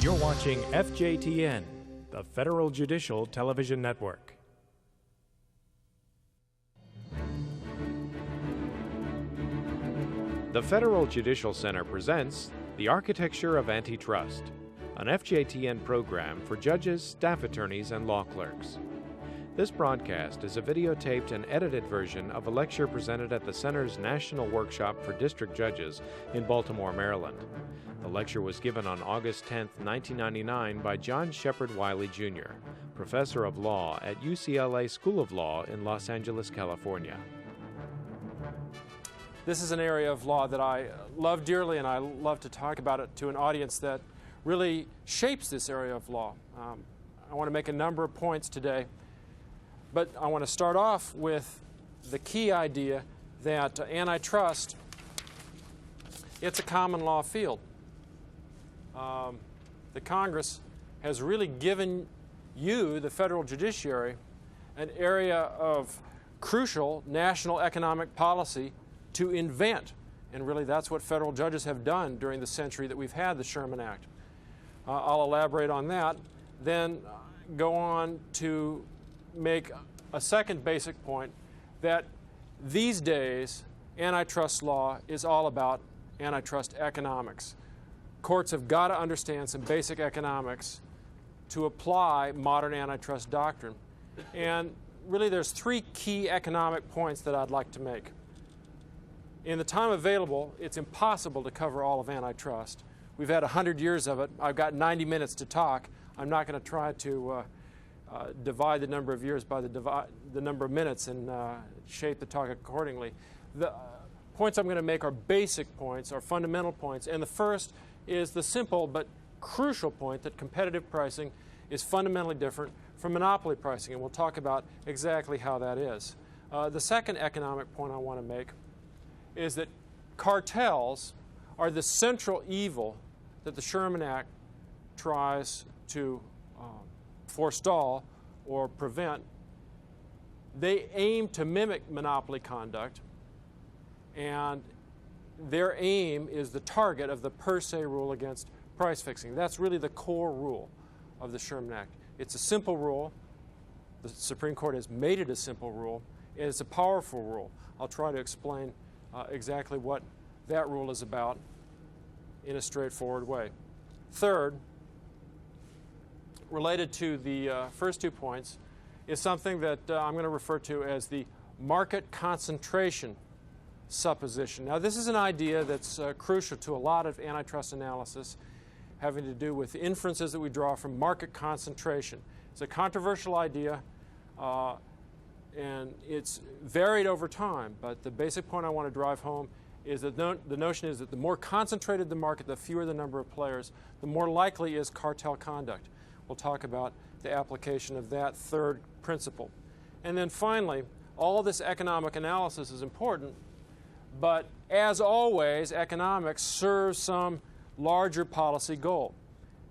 You're watching FJTN, the Federal Judicial Television Network. The Federal Judicial Center presents The Architecture of Antitrust, an FJTN program for judges, staff attorneys, and law clerks. This broadcast is a videotaped and edited version of a lecture presented at the Center's National Workshop for District Judges in Baltimore, Maryland. The lecture was given on August 10, 1999 by John Shepard Wiley, Jr., professor of law at UCLA School of Law in Los Angeles, California. This is an area of law that I love dearly, and I love to talk about it to an audience that really shapes this area of law. I want to make a number of points today, but I want to start off with the key idea that antitrust, it's a common law field. The Congress has really given you, the federal judiciary, an area of crucial national economic policy to invent. And really that's what federal judges have done during the century that we've had the Sherman Act. I'll elaborate on that, then go on to make a second basic point that these days antitrust law is all about antitrust economics. Courts have got to understand some basic economics to apply modern antitrust doctrine. And really there's three key economic points that I'd like to make. In the time available, it's impossible to cover all of antitrust. We've had 100 years of it. I've got 90 minutes to talk. I'm not going to try to divide the number of years by the number of minutes and shape the talk accordingly. The points I'm going to make are basic points, are fundamental points, and the first is the simple but crucial point that competitive pricing is fundamentally different from monopoly pricing, and we'll talk about exactly how that is. The second economic point I want to make is that cartels are the central evil that the Sherman Act tries to forestall or prevent. They aim to mimic monopoly conduct, and their aim is the target of the per se rule against price fixing. That's really the core rule of the Sherman Act. It's a simple rule. The Supreme Court has made it a simple rule, and it's a powerful rule. I'll try to explain exactly what that rule is about in a straightforward way. Third, related to the first 2 points, is something that I'm going to refer to as the market concentration supposition. Now, this is an idea that's crucial to a lot of antitrust analysis, having to do with the inferences that we draw from market concentration. It's a controversial idea, and it's varied over time, but the basic point I want to drive home is that the notion is that the more concentrated the market, the fewer the number of players, the more likely is cartel conduct. We'll talk about the application of that third principle. And then finally, all of this economic analysis is important, but as always, economics serves some larger policy goal.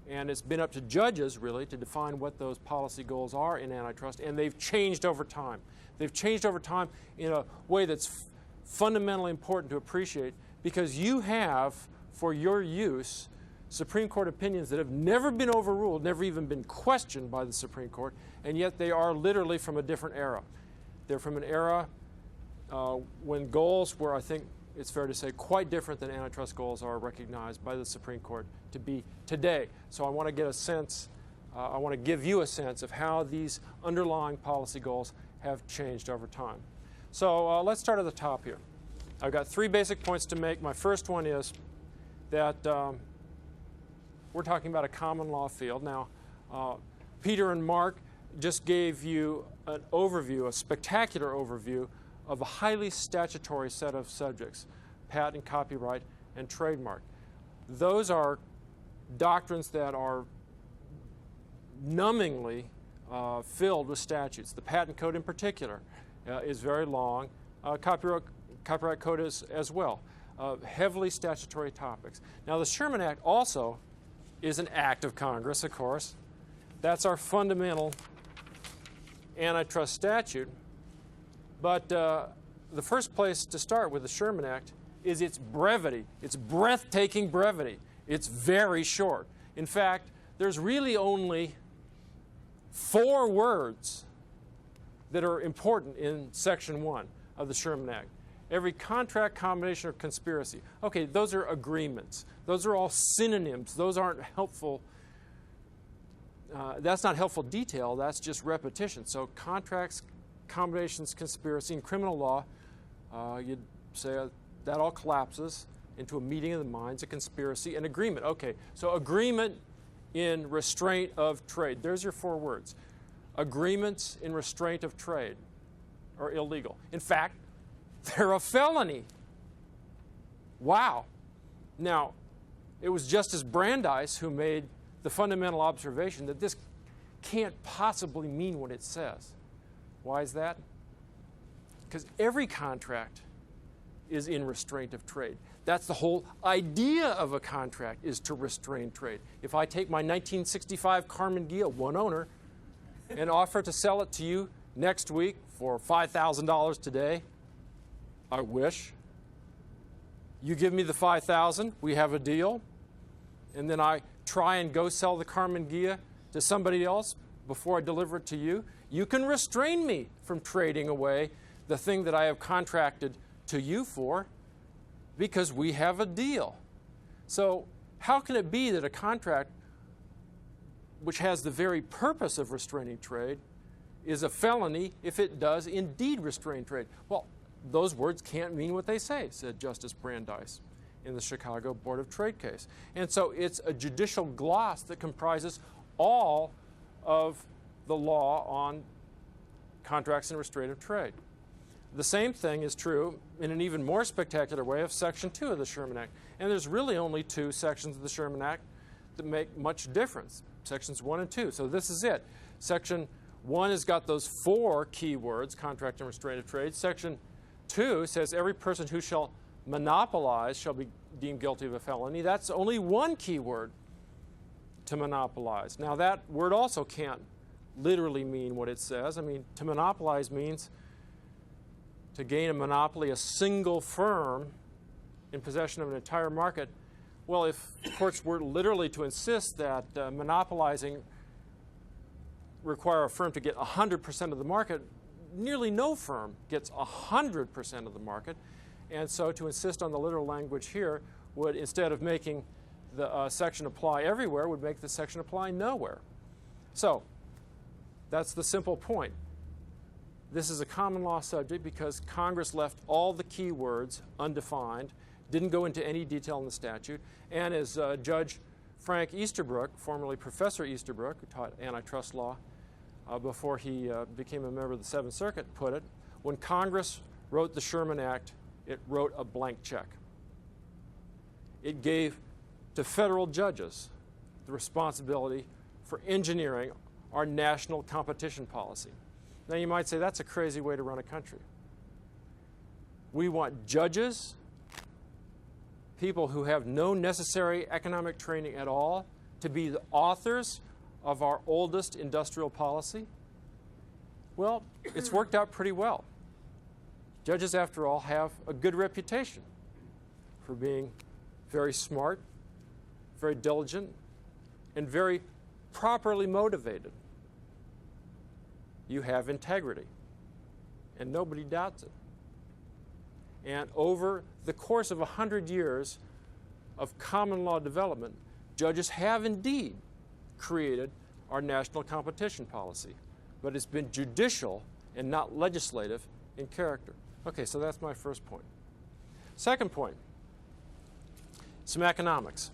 And it's been up to judges, really, to define what those policy goals are in antitrust, and they've changed over time. They've changed over time in a way that's fundamentally important to appreciate, because you have, for your use, Supreme Court opinions that have never been overruled, never even been questioned by the Supreme Court, and yet they are literally from a different era. They're from an era when goals were, I think it's fair to say, quite different than antitrust goals are recognized by the Supreme Court to be today. So I want to get a sense, I want to give you a sense of how these underlying policy goals have changed over time. So let's start at the top here. I've got 3 basic points to make. My first one is that we're talking about a common law field. Now, Peter and Mark just gave you an overview, a spectacular overview of a highly statutory set of subjects: patent, copyright, and trademark. Those are doctrines that are numbingly filled with statutes. The patent code in particular is very long. Copyright code is as well. Heavily statutory topics. Now, the Sherman Act also is an act of Congress, of course. That's our fundamental antitrust statute. But the first place to start with the Sherman Act is its brevity, its breathtaking brevity. It's very short. In fact, there's really only 4 words that are important in Section 1 of the Sherman Act. Every contract, combination, or conspiracy. Okay, those are agreements. Those are all synonyms. Those aren't helpful. That's not helpful detail. That's just repetition. So contracts, combinations, conspiracy, in criminal law, you'd say that all collapses into a meeting of the minds, a conspiracy, an agreement. Okay, so agreement in restraint of trade. There's your 4 words. Agreements in restraint of trade are illegal. In fact, they're a felony. Wow. Now, it was Justice Brandeis who made the fundamental observation that this can't possibly mean what it says. Why is that? Because every contract is in restraint of trade. That's the whole idea of a contract, is to restrain trade. If I take my 1965 Carmen Ghia, one owner, and offer to sell it to you next week for $5,000 today, I wish. You give me the $5,000, we have a deal, and then I try and go sell the Carmen Ghia to somebody else before I deliver it to you. You can restrain me from trading away the thing that I have contracted to you for, because we have a deal. So how can it be that a contract which has the very purpose of restraining trade is a felony if it does indeed restrain trade? Well, those words can't mean what they say, said Justice Brandeis in the Chicago Board of Trade case. And so it's a judicial gloss that comprises all of the law on contracts and restraint of trade. The same thing is true in an even more spectacular way of Section 2 of the Sherman Act. And there's really only 2 sections of the Sherman Act that make much difference, Sections 1 and 2. So this is it. Section 1 has got those 4 key words, contract and restraint of trade. Section 2 says every person who shall monopolize shall be deemed guilty of a felony. That's only 1 key word, to monopolize. Now that word also can't literally mean what it says. I mean, to monopolize means to gain a monopoly, a single firm in possession of an entire market. Well, if courts were literally to insist that monopolizing require a firm to get 100% of the market, nearly no firm gets 100% of the market. And so to insist on the literal language here would, instead of making the section apply everywhere, would make the section apply nowhere. So that's the simple point. This is a common law subject because Congress left all the key words undefined, didn't go into any detail in the statute, and as Judge Frank Easterbrook, formerly Professor Easterbrook, who taught antitrust law before he became a member of the Seventh Circuit, put it, when Congress wrote the Sherman Act, it wrote a blank check. It gave to federal judges the responsibility for engineering our national competition policy. Now you might say that's a crazy way to run a country. We want judges, people who have no necessary economic training at all, to be the authors of our oldest industrial policy. Well, it's worked out pretty well. Judges, after all, have a good reputation for being very smart, very diligent, and very properly motivated. You have integrity, and nobody doubts it. And over the course of 100 years of common law development, judges have indeed created our national competition policy, but it's been judicial and not legislative in character. Okay, so that's my first point. Second point, some economics.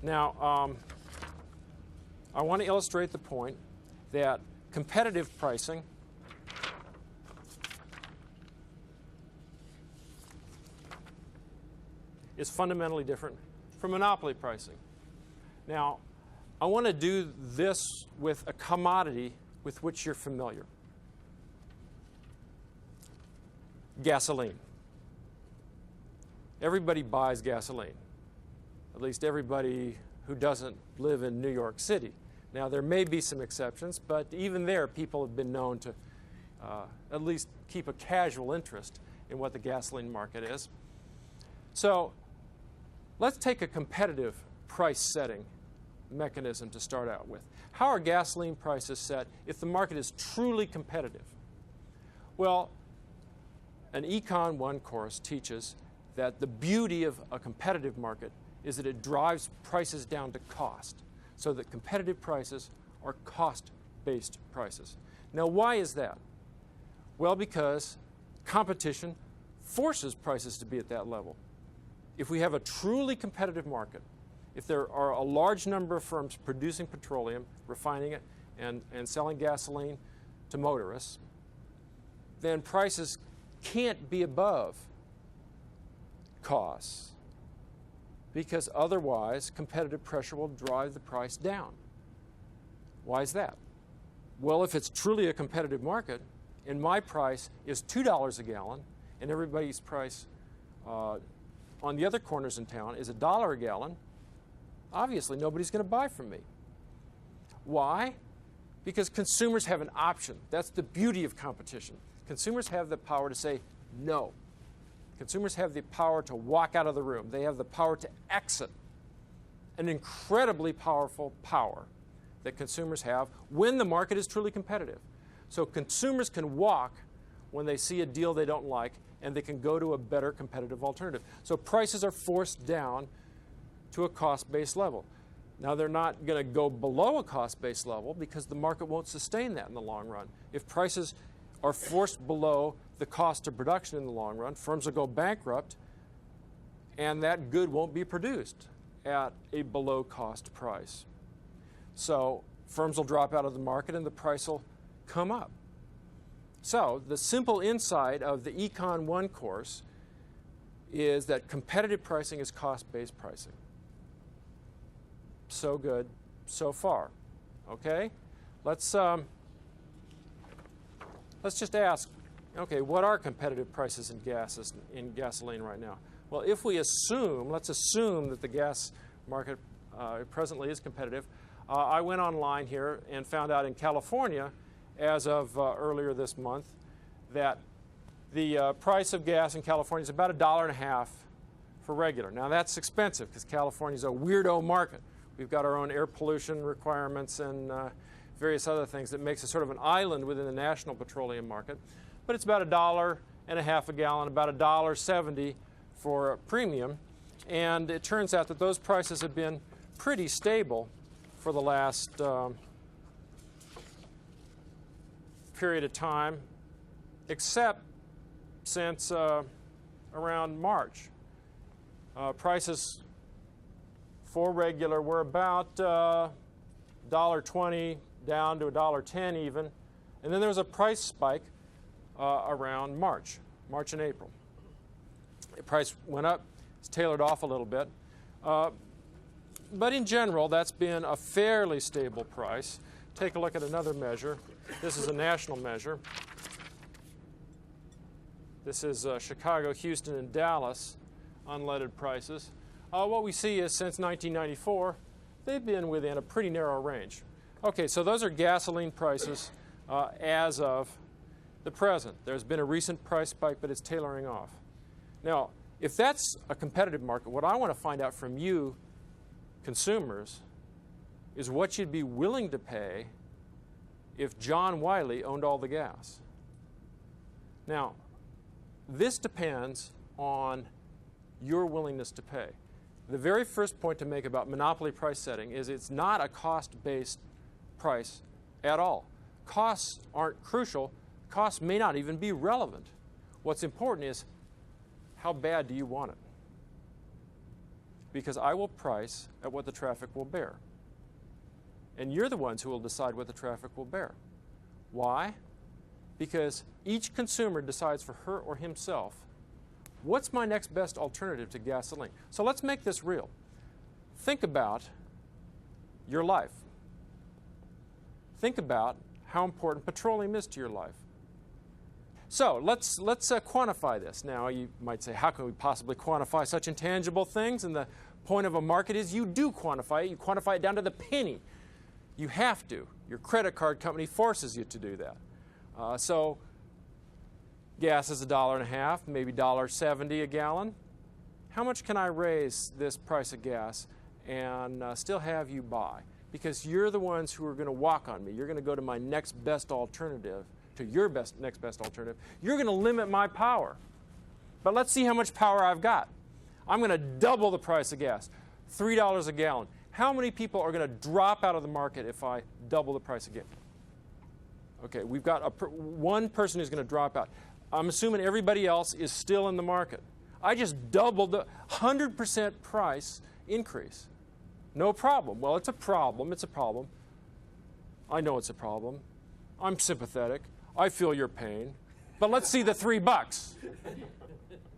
Now, I want to illustrate the point that competitive pricing is fundamentally different from monopoly pricing. Now, I want to do this with a commodity with which you're familiar. Gasoline. Everybody buys gasoline, at least everybody who doesn't live in New York City. Now, there may be some exceptions, but even there, people have been known to at least keep a casual interest in what the gasoline market is. So let's take a competitive price setting mechanism to start out with. How are gasoline prices set if the market is truly competitive? Well, an Econ 1 course teaches that the beauty of a competitive market is that it drives prices down to cost, so that competitive prices are cost-based prices. Now, why is that? Well, because competition forces prices to be at that level. If we have a truly competitive market, if there are a large number of firms producing petroleum, refining it, and selling gasoline to motorists, then prices can't be above costs, because otherwise competitive pressure will drive the price down. Why is that? Well, if it's truly a competitive market and my price is $2 a gallon and everybody's price on the other corners in town is $1 a gallon, obviously nobody's going to buy from me. Why? Because consumers have an option. That's the beauty of competition. Consumers have the power to say no. Consumers have the power to walk out of the room. They have the power to exit. An incredibly powerful power that consumers have when the market is truly competitive. So consumers can walk when they see a deal they don't like, and they can go to a better competitive alternative. So prices are forced down to a cost-based level. Now, they're not going to go below a cost-based level because the market won't sustain that in the long run. If prices are forced below the cost of production in the long run, firms will go bankrupt, and that good won't be produced at a below-cost price. So firms will drop out of the market and the price will come up. So the simple insight of the Econ 1 course is that competitive pricing is cost-based pricing. So good, so far. Okay? Let's just ask, okay, what are competitive prices in gasoline right now? Well, if we assume, let's assume that the gas market presently is competitive. I went online here and found out in California, as of earlier this month, that the price of gas in California is about $1.50 for regular. Now, that's expensive because California is a weirdo market. We've got our own air pollution requirements and various other things that makes it sort of an island within the national petroleum market. But it's about $1.50 a gallon, about $1.70 for a premium. And it turns out that those prices have been pretty stable for the last period of time, except since around March. Prices for regular were about $1.20 down to $1.10 even. And then there was a price spike around March and April. The price went up, it's tailored off a little bit. But in general, that's been a fairly stable price. Take a look at another measure. This is a national measure. This is Chicago, Houston, and Dallas unleaded prices. What we see is since 1994, they've been within a pretty narrow range. Okay, so those are gasoline prices as of the present. There's been a recent price spike, but it's tailoring off. Now, if that's a competitive market, what I want to find out from you, consumers, is what you'd be willing to pay if John Wiley owned all the gas. Now, this depends on your willingness to pay. The very first point to make about monopoly price setting is it's not a cost-based price at all. Costs aren't crucial. Costs may not even be relevant. What's important is, how bad do you want it? Because I will price at what the traffic will bear. And you're the ones who will decide what the traffic will bear. Why? Because each consumer decides for her or himself, what's my next best alternative to gasoline? So let's make this real. Think about your life. Think about how important petroleum is to your life. So let's quantify this. Now, you might say, how can we possibly quantify such intangible things? And the point of a market is you do quantify it. You quantify it down to the penny. You have to. Your credit card company forces you to do that. So gas is $1.50, maybe $1.70 a gallon. How much can I raise this price of gas and still have you buy, because you're the ones who are going to walk on me. You're going to go to my next best alternative, to your next best alternative. You're going to limit my power. But let's see how much power I've got. I'm going to double the price of gas, $3 a gallon. How many people are going to drop out of the market if I double the price again? Okay, we've got one person who's going to drop out. I'm assuming everybody else is still in the market. I just doubled the 100% price increase. No problem. Well, it's a problem. It's a problem. I know it's a problem. I'm sympathetic. I feel your pain. But let's see the $3.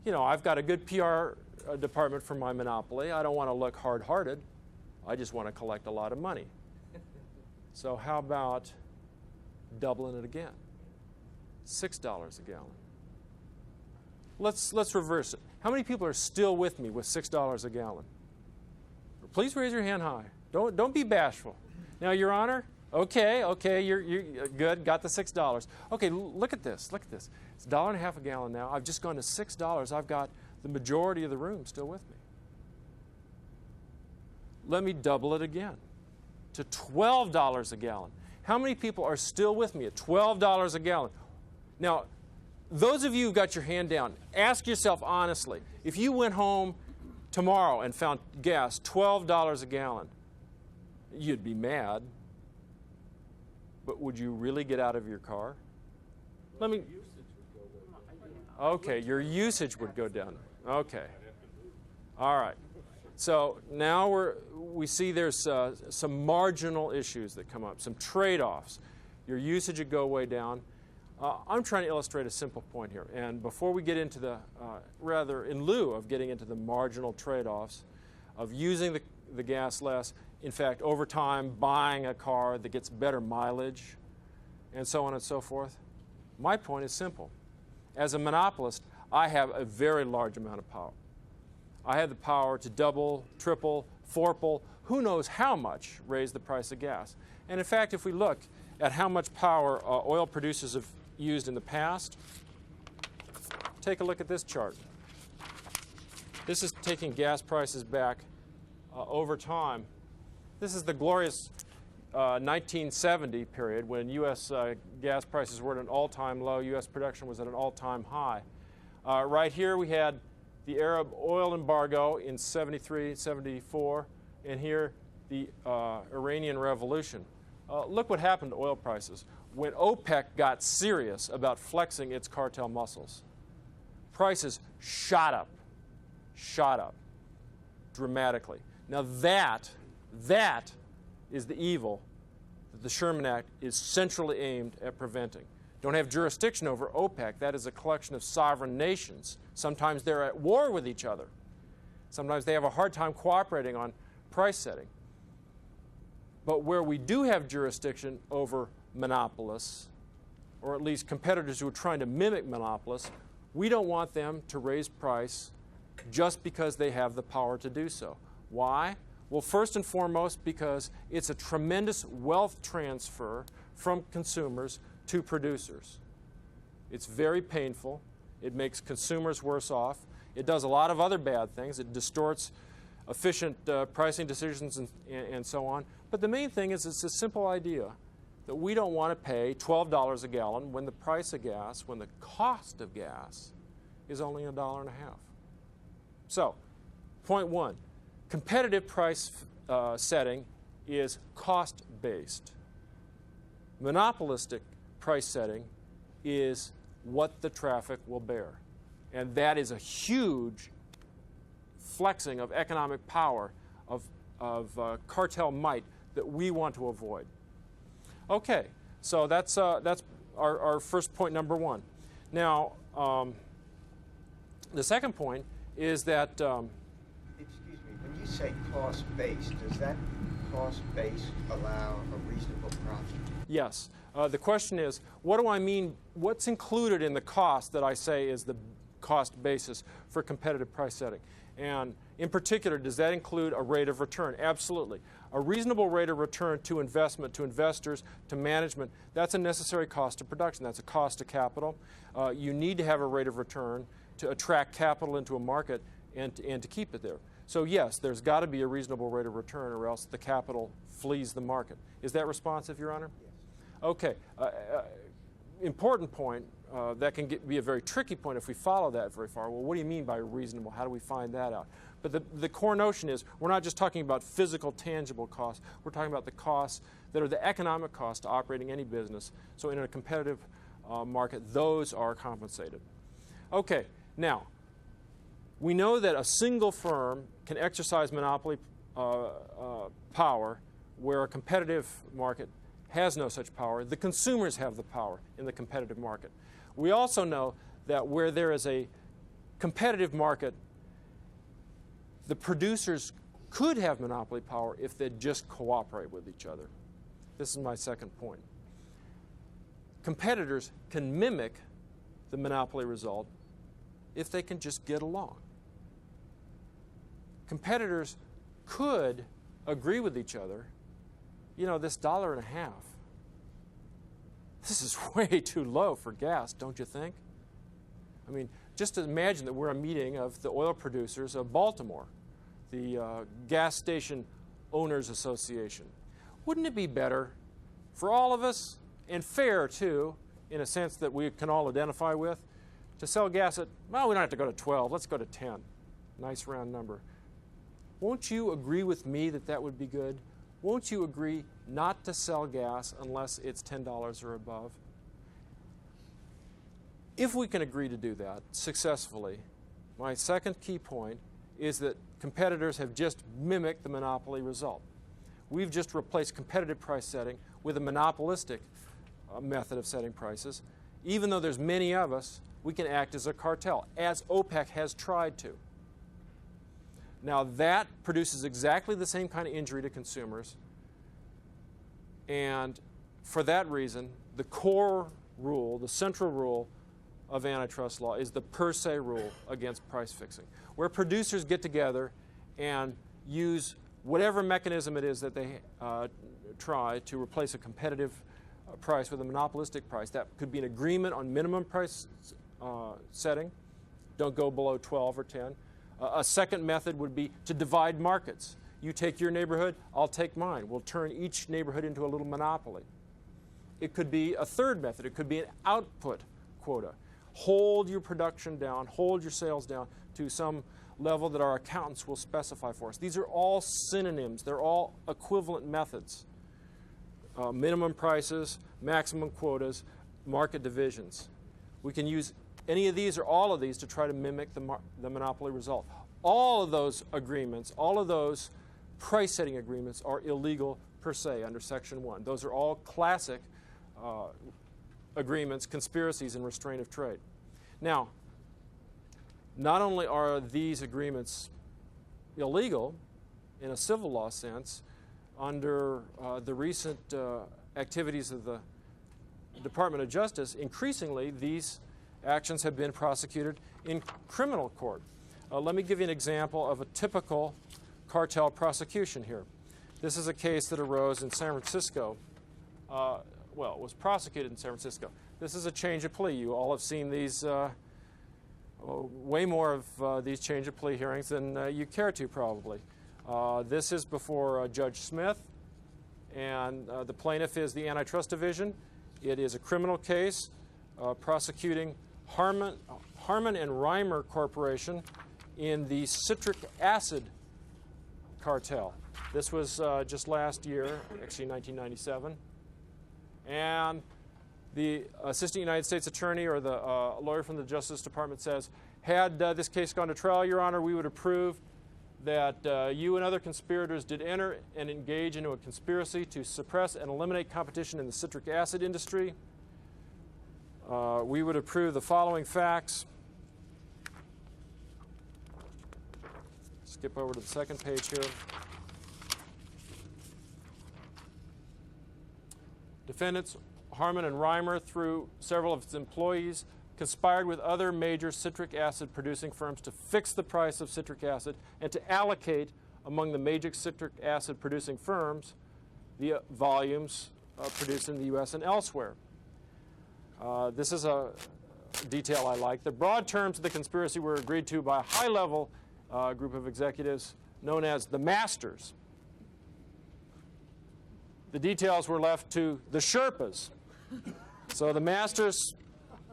You know, I've got a good PR department for my monopoly. I don't want to look hard-hearted. I just want to collect a lot of money. So how about doubling it again? $6 a gallon. Let's reverse it. How many people are still with me with $6 a gallon? Please raise your hand high. Don't be bashful. Now, Your Honor, okay, you're good, got the $6. Okay, look at this, It's $1.50 a gallon now. I've just gone to $6. I've got the majority of the room still with me. Let me double it again to $12 a gallon. How many people are still with me at $12 a gallon? Now, those of you who got your hand down, ask yourself honestly, if you went home tomorrow and found gas $12 a gallon, you'd be mad. But would you really get out of your car? Okay, your usage would go down. Okay. All right. So now we see there's some marginal issues that come up, some trade-offs. Your usage would go way down. I'm trying to illustrate a simple point here. And before we get into the, rather in lieu of getting into the marginal trade-offs of using the gas less, in fact, over time, buying a car that gets better mileage, and so on and so forth, my point is simple. As a monopolist, I have a very large amount of power. I have the power to double, triple, fourple, who knows how much raise the price of gas. And in fact, if we look at how much power oil producers have used in the past, take a look at this chart. This is taking gas prices back over time. This is the glorious 1970 period when U.S. Gas prices were at an all-time low. U.S. production was at an all-time high. Right here we had the Arab oil embargo in 73, 74, and here the Iranian Revolution. Look what happened to oil prices when OPEC got serious about flexing its cartel muscles. Prices shot up dramatically. Now that is the evil that the Sherman Act is centrally aimed at preventing. Don't have jurisdiction over OPEC. That is a collection of sovereign nations. Sometimes they're at war with each other. Sometimes they have a hard time cooperating on price setting. But where we do have jurisdiction over monopolists, or at least competitors who are trying to mimic monopolists, we don't want them to raise price just because they have the power to do so. Why? Well, first and foremost, because it's a tremendous wealth transfer from consumers to producers. It's very painful. It makes consumers worse off. It does a lot of other bad things. It distorts efficient pricing decisions and so on. But the main thing is it's a simple idea that we don't want to pay $12 a gallon when the price of gas, when the cost of gas is only $1.50. So, point one, competitive price setting is cost-based. Monopolistic price setting is what the traffic will bear. And that is a huge flexing of economic power, of cartel might that we want to avoid. Okay, so that's our first point, number one. Now, the second point is that... Excuse me, when you say cost-based, does that cost-based allow a reasonable profit? Yes. The question is, what do I mean, what's included in the cost that I say is the cost basis for competitive price setting? And in particular, does that include a rate of return? Absolutely. A reasonable rate of return to investment, to investors, to management, that's a necessary cost of production. That's a cost of capital. You need to have a rate of return to attract capital into a market and to keep it there. So yes, there's got to be a reasonable rate of return, or else the capital flees the market. Is that responsive, Your Honor? Yes. Okay. Important point. That can be a very tricky point if we follow that very far. Well, what do you mean by reasonable? How do we find that out? But the core notion is we're not just talking about physical, tangible costs. We're talking about the costs that are the economic costs to operating any business. So in a competitive market, those are compensated. Okay, now, we know that a single firm can exercise monopoly power where a competitive market has no such power. The consumers have the power in the competitive market. We also know that where there is a competitive market, the producers could have monopoly power if they just cooperate with each other. This is my second point. Competitors can mimic the monopoly result if they can just get along. Competitors could agree with each other, you know, this $1.50, this is way too low for gas, don't you think? I mean, just imagine that we're a meeting of the oil producers of Baltimore, the Gas Station Owners Association. Wouldn't it be better for all of us, and fair too, in a sense that we can all identify with, to sell gas at, well, we don't have to go to 12, let's go to 10. Nice round number. Won't you agree with me that that would be good? Won't you agree not to sell gas unless it's $10 or above? If we can agree to do that successfully, my second key point is that competitors have just mimicked the monopoly result. We've just replaced competitive price setting with a monopolistic method of setting prices. Even though there's many of us, we can act as a cartel, as OPEC has tried to. Now that produces exactly the same kind of injury to consumers, and for that reason, the core rule, the central rule of antitrust law is the per se rule against price fixing, where producers get together and use whatever mechanism it is that they try to replace a competitive price with a monopolistic price. That could be an agreement on minimum price setting. Don't go below 12 or 10. A second method would be to divide markets. You take your neighborhood, I'll take mine. We'll turn each neighborhood into a little monopoly. It could be a third method. It could be an output quota. Hold your production down, hold your sales down to some level that our accountants will specify for us. These are all synonyms. They're all equivalent methods. Minimum prices, maximum quotas, market divisions. We can use any of these or all of these to try to mimic the monopoly result. All of those agreements, all of those price-setting agreements are illegal per se under Section 1. Those are all classic agreements, conspiracies, and restraint of trade. Now, not only are these agreements illegal in a civil law sense, under the recent activities of the Department of Justice, increasingly these actions have been prosecuted in criminal court. Let me give you an example of a typical cartel prosecution here. This is a case that arose in San Francisco. Well, it was prosecuted in San Francisco. This is a change of plea. You all have seen these, way more of these change of plea hearings than you care to probably. This is before Judge Smith, and the plaintiff is the Antitrust Division. It is a criminal case prosecuting Harmon and Reimer Corporation in the citric acid cartel. This was just last year, actually 1997. And the Assistant United States Attorney or the lawyer from the Justice Department says, had this case gone to trial, Your Honor, we would approve that you and other conspirators did enter and engage into a conspiracy to suppress and eliminate competition in the citric acid industry. We would approve the following facts. Skip over to the second page here. Defendants Harmon and Reimer, through several of its employees, conspired with other major citric acid producing firms to fix the price of citric acid and to allocate among the major citric acid producing firms the volumes produced in the U.S. and elsewhere. This is a detail I like. The broad terms of the conspiracy were agreed to by high-level group of executives known as the masters. The details were left to the Sherpas. So the masters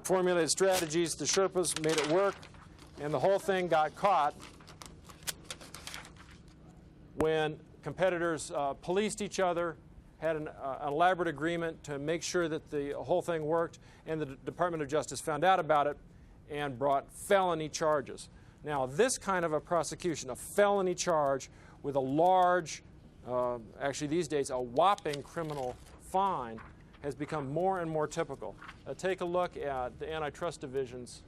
formulated strategies, the Sherpas made it work, and the whole thing got caught when competitors policed each other, had an elaborate agreement to make sure that the whole thing worked, and the Department of Justice found out about it and brought felony charges. Now, this kind of a prosecution, a felony charge with a large, actually these days, a whopping criminal fine, has become more and more typical. Take a look at the Antitrust Division's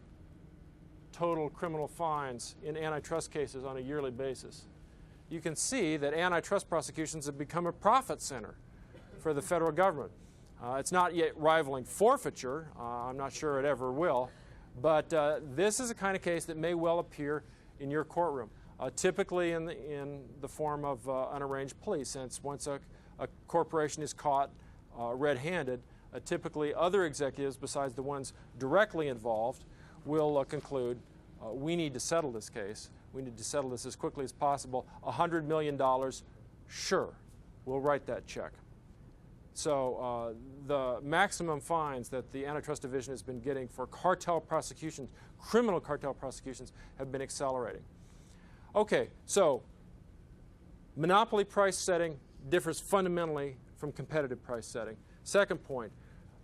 total criminal fines in antitrust cases on a yearly basis. You can see that antitrust prosecutions have become a profit center for the federal government. It's not yet rivaling forfeiture. I'm not sure it ever will. But this is a kind of case that may well appear in your courtroom, typically in the form of an arranged plea, since once a corporation is caught red-handed, typically other executives besides the ones directly involved will conclude, we need to settle this case. We need to settle this as quickly as possible. $100 million, sure, we'll write that check. So the maximum fines that the Antitrust Division has been getting for cartel prosecutions, criminal cartel prosecutions, have been accelerating. Okay, so monopoly price setting differs fundamentally from competitive price setting. Second point,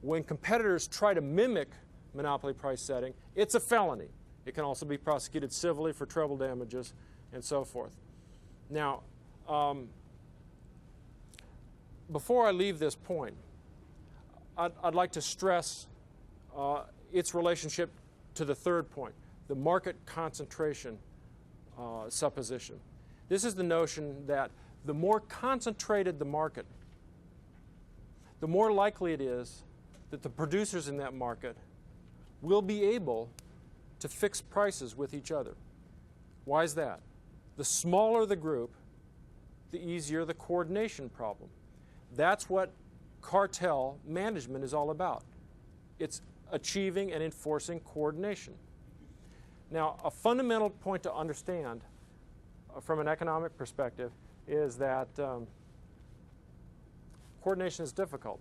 when competitors try to mimic monopoly price setting, it's a felony. It can also be prosecuted civilly for treble damages and so forth. Now, before I leave this point, I'd like to stress its relationship to the third point, the market concentration supposition. This is the notion that the more concentrated the market, the more likely it is that the producers in that market will be able to fix prices with each other. Why is that? The smaller the group, the easier the coordination problem. That's what cartel management is all about. It's achieving and enforcing coordination. Now, a fundamental point to understand from an economic perspective is that coordination is difficult.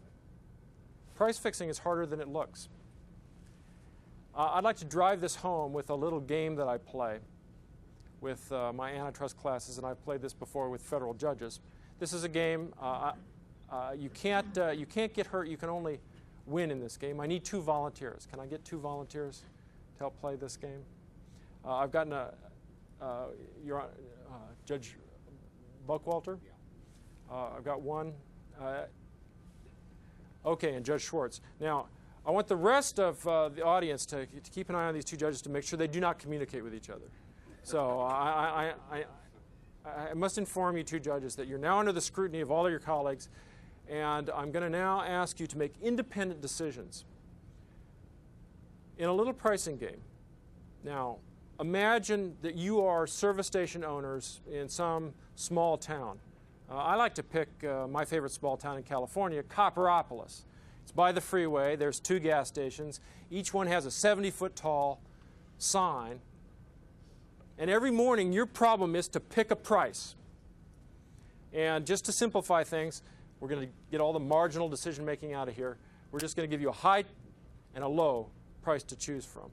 Price fixing is harder than it looks. I'd like to drive this home with a little game that I play with my antitrust classes, and I've played this before with federal judges. This is a game. You can't get hurt. You can only win in this game. I need 2 volunteers. Can I get 2 volunteers to help play this game? I've gotten Judge Buckwalter. I've got one. Okay, and Judge Schwartz. Now, I want the rest of the audience to keep an eye on these 2 judges to make sure they do not communicate with each other. So I must inform you 2 judges that you're now under the scrutiny of all of your colleagues, and I'm going to now ask you to make independent decisions in a little pricing game. Now, imagine that you are service station owners in some small town. I like to pick my favorite small town in California, Copperopolis. It's by the freeway. There's 2 gas stations. Each one has a 70-foot tall sign. And every morning, your problem is to pick a price. And just to simplify things, we're going to get all the marginal decision-making out of here. We're just going to give you a high and a low price to choose from.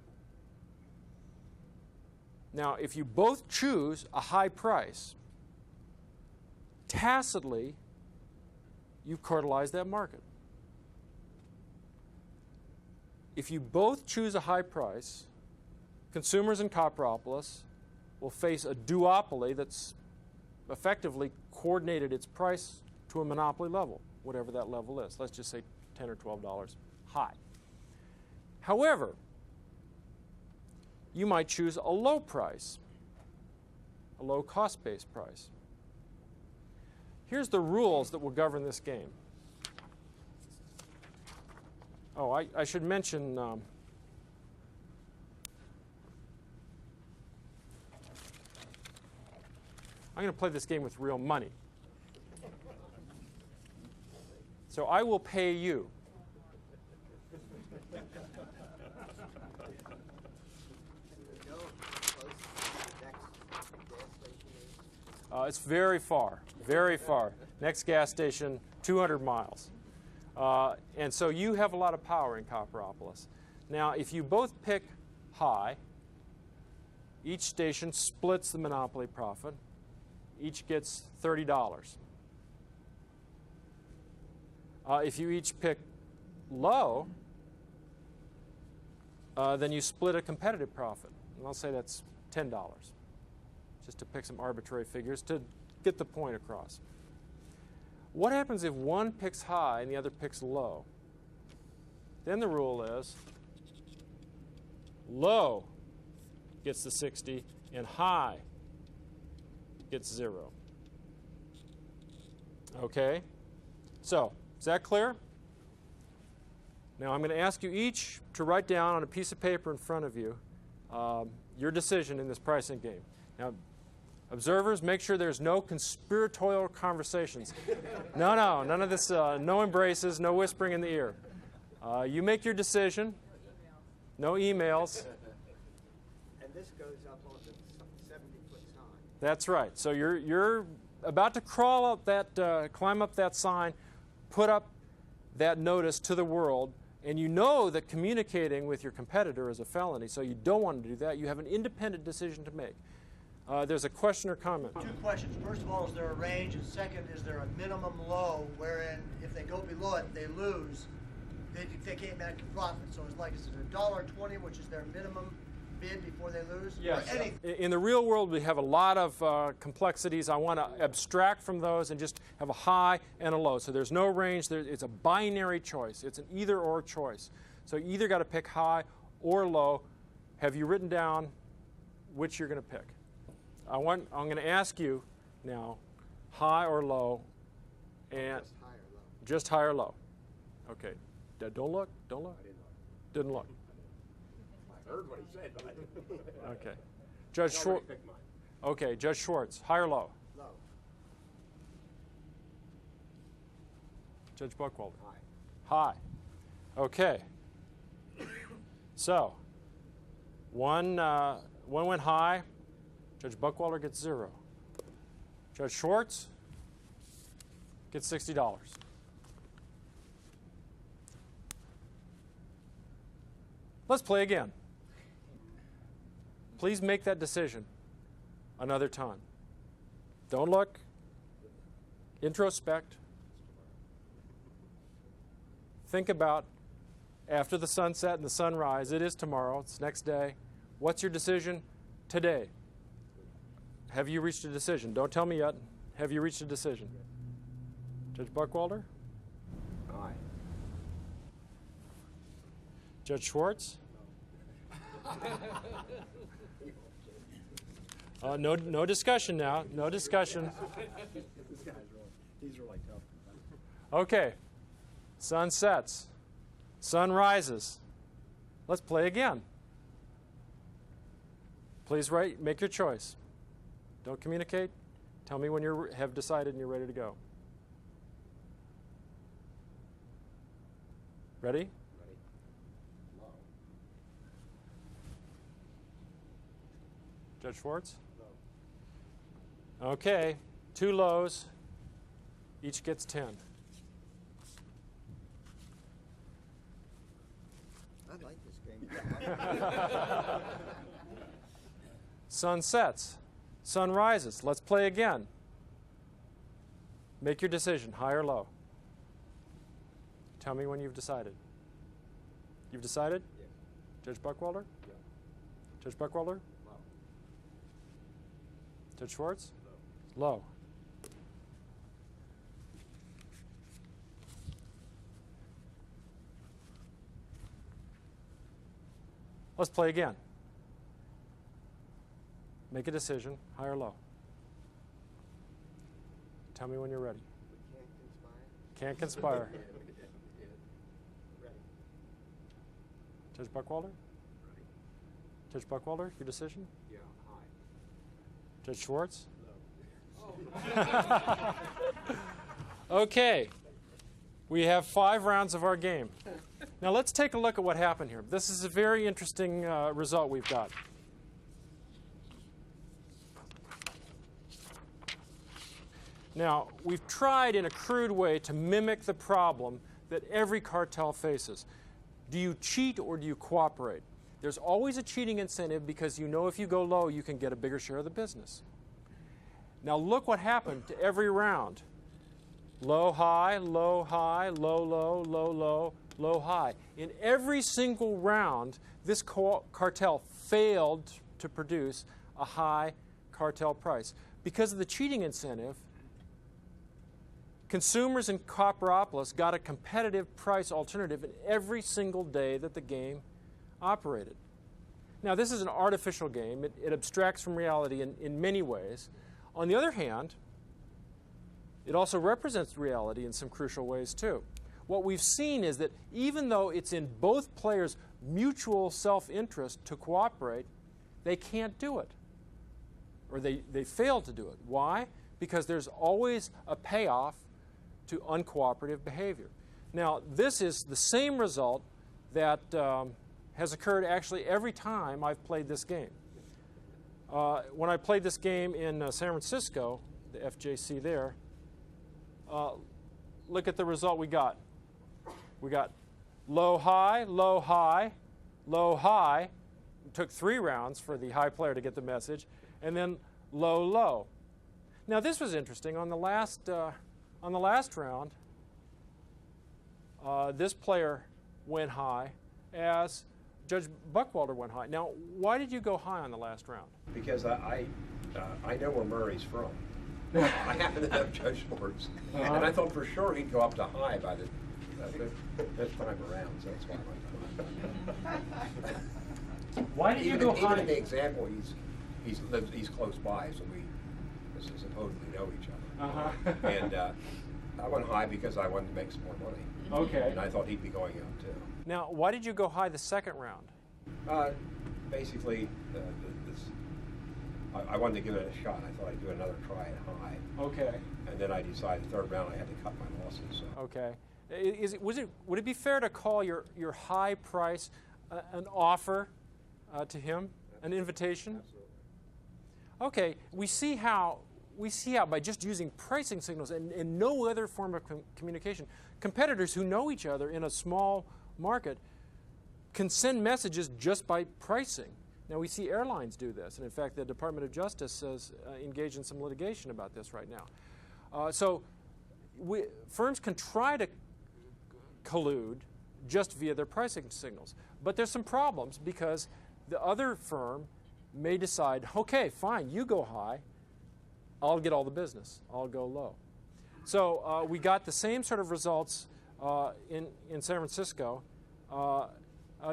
Now, if you both choose a high price, tacitly, you've cartelized that market. If you both choose a high price, consumers in Copperopolis will face a duopoly that's effectively coordinated its price to a monopoly level, whatever that level is. Let's just say $10 or $12 high. However, you might choose a low price, a low cost-based price. Here's the rules that will govern this game. Oh, I should mention I'm going to play this game with real money. So I will pay you. It's very far, very far. Next gas station, 200 miles. And so you have a lot of power in Copperopolis. Now, if you both pick high, each station splits the monopoly profit. Each gets $30. If you each pick low, then you split a competitive profit. And I'll say that's $10, just to pick some arbitrary figures to get the point across. What happens if one picks high and the other picks low? Then the rule is low gets the 60 and high gets 0. Okay? So, is that clear? Now I'm going to ask you each to write down on a piece of paper in front of you your decision in this pricing game. Now, observers, make sure there's no conspiratorial conversations. No, none of this, no embraces, no whispering in the ear. You make your decision. No emails. And this goes up on the 70-foot sign. That's right. So you're about to crawl up that, climb up that sign, put up that notice to the world, and you know that communicating with your competitor is a felony, so you don't want to do that. You have an independent decision to make. There's a question or comment. Two questions. First of all, is there a range? And second, is there a minimum low wherein if they go below it, they lose, they can't make a profit? So it's like, is it $1.20, which is their minimum bid before they lose? Yes. Or anything? In the real world, we have a lot of complexities. I want to abstract from those and just have a high and a low. So there's no range. It's a binary choice. It's an either-or choice. So you either got to pick high or low. Have you written down which you're going to pick? I'm going to ask you now, high or low, and Just high or low. just high or low. Okay. Don't look. Don't look. Didn't look. I heard what he said, but I didn't. Okay. Judge Schwartz. Okay, Judge Schwartz, high or low? Low. Judge Buckwalter? High. High. Okay. So, one went high. Judge Buckwalter gets 0. Judge Schwartz gets $60. Let's play again. Please make that decision another time. Don't look. Introspect. Think about after the sunset and the sunrise. It is tomorrow. It's next day. What's your decision today? Have you reached a decision? Don't tell me yet. Have you reached a decision? Judge Buckwalter? High. Judge Schwartz? No discussion now. No discussion. These are like tough. Okay. Sun sets. Sun rises. Let's play again. Please make your choice. Don't communicate. Tell me when you have decided and you're ready to go. Ready? Ready. Low. Judge Schwartz? Low. Okay. 2 lows. Each gets 10. I like this game. Sun sets. Sun rises. Let's play again. Make your decision, high or low. Tell me when you've decided. You've decided? Yes. Judge Buckwalter? Yeah. Judge Buckwalter? Low. Judge Schwartz? Low. Low. Let's play again. Make a decision, high or low. Tell me when you're ready. We can't conspire. Can't conspire. Ready. Judge Buckwalter? Ready. Judge Buckwalter, your decision? Yeah. High. Judge Schwartz? Low. Okay. We have 5 rounds of our game. Now let's take a look at what happened here. This is a very interesting result we've got. Now, we've tried in a crude way to mimic the problem that every cartel faces. Do you cheat or do you cooperate? There's always a cheating incentive because you know if you go low, you can get a bigger share of the business. Now look what happened to every round. Low, high, low, high, low, low, low, low, low, high. In every single round, this cartel failed to produce a high cartel price. Because of the cheating incentive, consumers in Copperopolis got a competitive price alternative in every single day that the game operated. Now, this is an artificial game. It abstracts from reality in many ways. On the other hand, it also represents reality in some crucial ways, too. What we've seen is that even though it's in both players' mutual self-interest to cooperate, they can't do it. Or they fail to do it. Why? Because there's always a payoff to uncooperative behavior. Now, this is the same result that has occurred actually every time I've played this game. When I played this game in San Francisco, the FJC there, look at the result we got. We got low, high, low, high, low, high. It took 3 rounds for the high player to get the message, and then low, low. Now, this was interesting. On the last round, this player went high as Judge Buckwalter went high. Now, why did you go high on the last round? Because I know where Murray's from. I happen to have Judge Schwartz, and I thought for sure he'd go up to high by the fifth time around, so that's why I went high. Why did you go high? Even in the example, he's close by, so we supposedly know each other. And I went high because I wanted to make some more money. Okay. And I thought he'd be going up too. Now, why did you go high the second round? Basically, I wanted to give it a shot. I thought I'd do another try at high. Okay. And then I decided the third round I had to cut my losses. So. Okay. Would it be fair to call your high price an offer to him, an invitation? Absolutely. Okay. We see how by just using pricing signals and no other form of communication, competitors who know each other in a small market can send messages just by pricing. Now, we see airlines do this, and in fact, the Department of Justice is engaged in some litigation about this right now. So firms can try to collude just via their pricing signals. But there's some problems because the other firm may decide, okay, fine, you go high, I'll get all the business, I'll go low. So we got the same sort of results in San Francisco.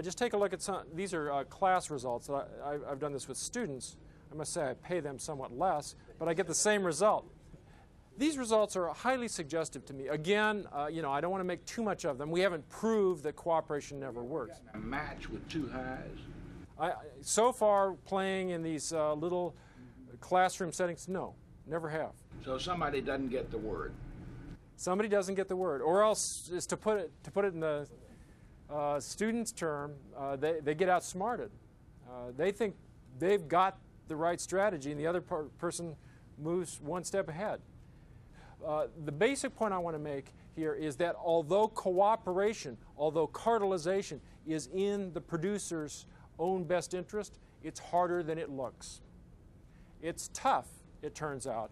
Just take a look at some. These are class results. I've done this with students. I must say I pay them somewhat less, but I get the same result. These results are highly suggestive to me. Again, I don't want to make too much of them. We haven't proved that cooperation never works. A match with 2 highs? So far, playing in these little classroom settings, no, never have. So somebody doesn't get the word. Somebody doesn't get the word, or else, is to put it in the students' term, they get outsmarted. They think they've got the right strategy, and the other person moves one step ahead. The basic point I want to make here is that although cooperation, although cartelization is in the producer's own best interest, it's harder than it looks. It's tough, it turns out,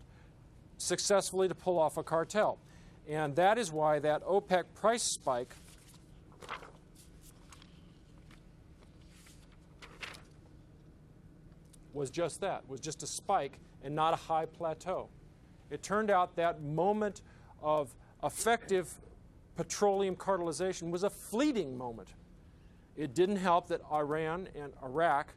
successfully to pull off a cartel. And that is why that OPEC price spike was just that, was just a spike and not a high plateau. It turned out that moment of effective petroleum cartelization was a fleeting moment. It didn't help that Iran and Iraq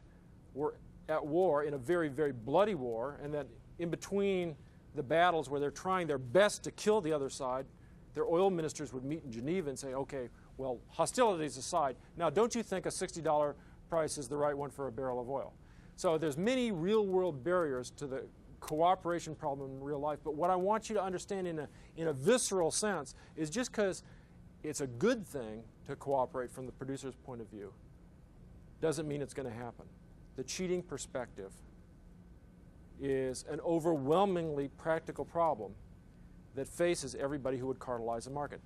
were at war in a very, very bloody war, and that in between the battles where they're trying their best to kill the other side, their oil ministers would meet in Geneva and say, okay, well, hostilities aside, now don't you think a $60 price is the right one for a barrel of oil? So there's many real-world barriers to the cooperation problem in real life, but what I want you to understand in a visceral sense is just because it's a good thing to cooperate from the producer's point of view doesn't mean it's going to happen. The cheating perspective is an overwhelmingly practical problem that faces everybody who would cartelize the market.